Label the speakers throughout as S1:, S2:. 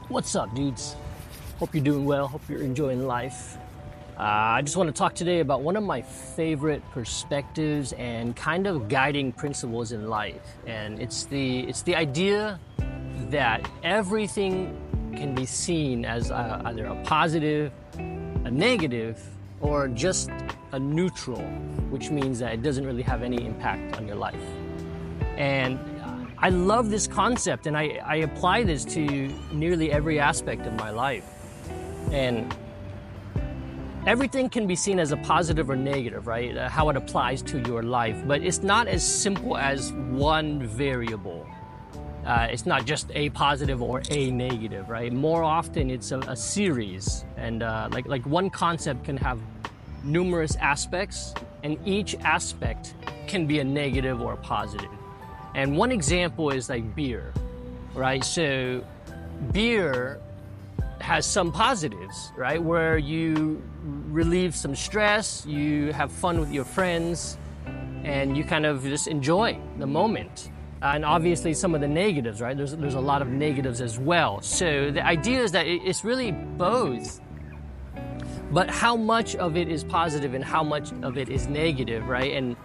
S1: What's up, dudes? Hope you're doing well. Hope you're enjoying life. I just want to talk today about one of my favorite perspectives and kind of guiding principles in life. And it's the idea that everything can be seen as either a positive, a negative, or just a neutral, which means that it doesn't really have any impact on your life. And I love this concept, and I apply this to nearly every aspect of my life. And everything can be seen as a positive or negative, right? How it applies to your life. But it's not as simple as one variable. It's not just a positive or a negative, right? More often it's a series. And like one concept can have numerous aspects, and each aspect can be a negative or a positive. And one example is like beer, right? So beer has some positives, right? Where you relieve some stress, you have fun with your friends, and you kind of just enjoy the moment. And obviously some of the negatives, right? There's a lot of negatives as well. So the idea is that it's really both, but how much of it is positive and how much of it is negative, right? And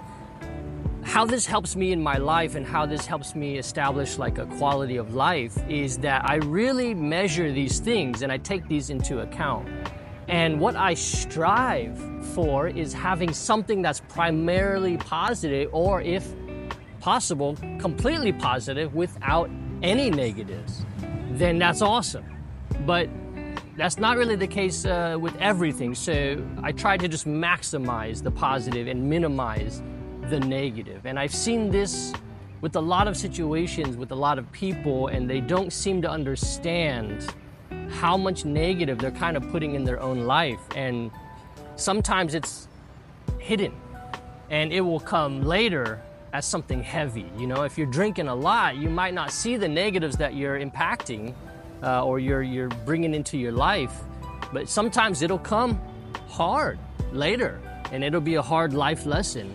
S1: how this helps me in my life and how this helps me establish like a quality of life is that I really measure these things and I take these into account. And what I strive for is having something that's primarily positive, or if possible, completely positive without any negatives. Then that's awesome. But that's not really the case with everything. So I try to just maximize the positive and minimize the negative. And I've seen this with a lot of situations, with a lot of people, and they don't seem to understand how much negative they're kind of putting in their own life. And sometimes it's hidden and it will come later as something heavy. You know, if you're drinking a lot, you might not see the negatives that you're impacting or you're bringing into your life, but sometimes it'll come hard later and it'll be a hard life lesson.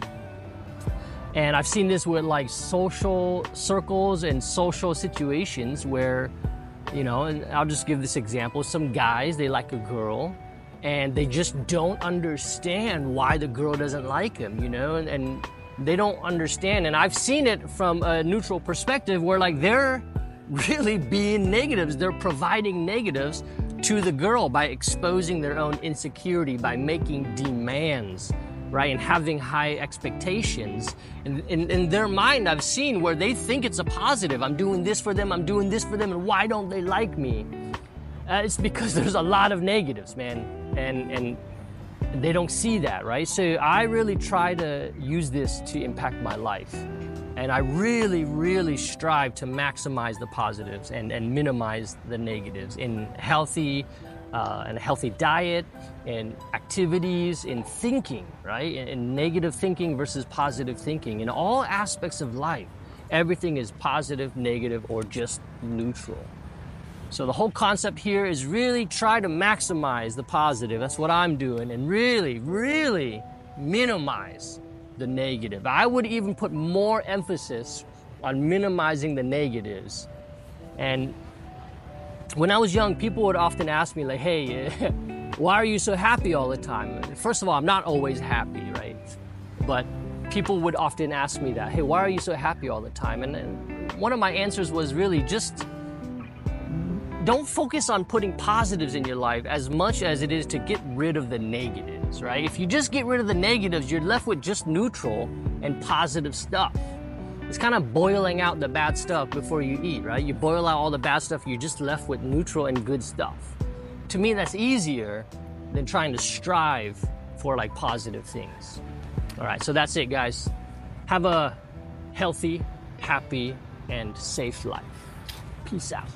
S1: And I've seen this with like social circles and social situations where, you know, and I'll just give this example. Some guys, they like a girl and they just don't understand why the girl doesn't like him, you know, and they don't understand. And I've seen it from a neutral perspective where like they're really being negatives. They're providing negatives to the girl by exposing their own insecurity, by making demands, right? And having high expectations. And in their mind, I've seen where they think it's a positive. I'm doing this for them, I'm doing this for them, and why don't they like me? It's because there's a lot of negatives, man. And they don't see that, right? So I really try to use this to impact my life. And I really, really strive to maximize the positives and minimize the negatives in and a healthy diet, and activities, in thinking, right? In negative thinking versus positive thinking. In all aspects of life, everything is positive, negative, or just neutral. So the whole concept here is really try to maximize the positive. That's what I'm doing. And really, really minimize the negative. I would even put more emphasis on minimizing the negatives. And when I was young, people would often ask me like, hey, why are you so happy all the time? First of all, I'm not always happy, right? But people would often ask me that, hey, why are you so happy all the time? And one of my answers was really just don't focus on putting positives in your life as much as it is to get rid of the negatives, right? If you just get rid of the negatives, you're left with just neutral and positive stuff. It's kind of boiling out the bad stuff before you eat, right? You boil out all the bad stuff, you're just left with neutral and good stuff. To me, that's easier than trying to strive for like positive things. All right, so that's it, guys. Have a healthy, happy, and safe life. Peace out.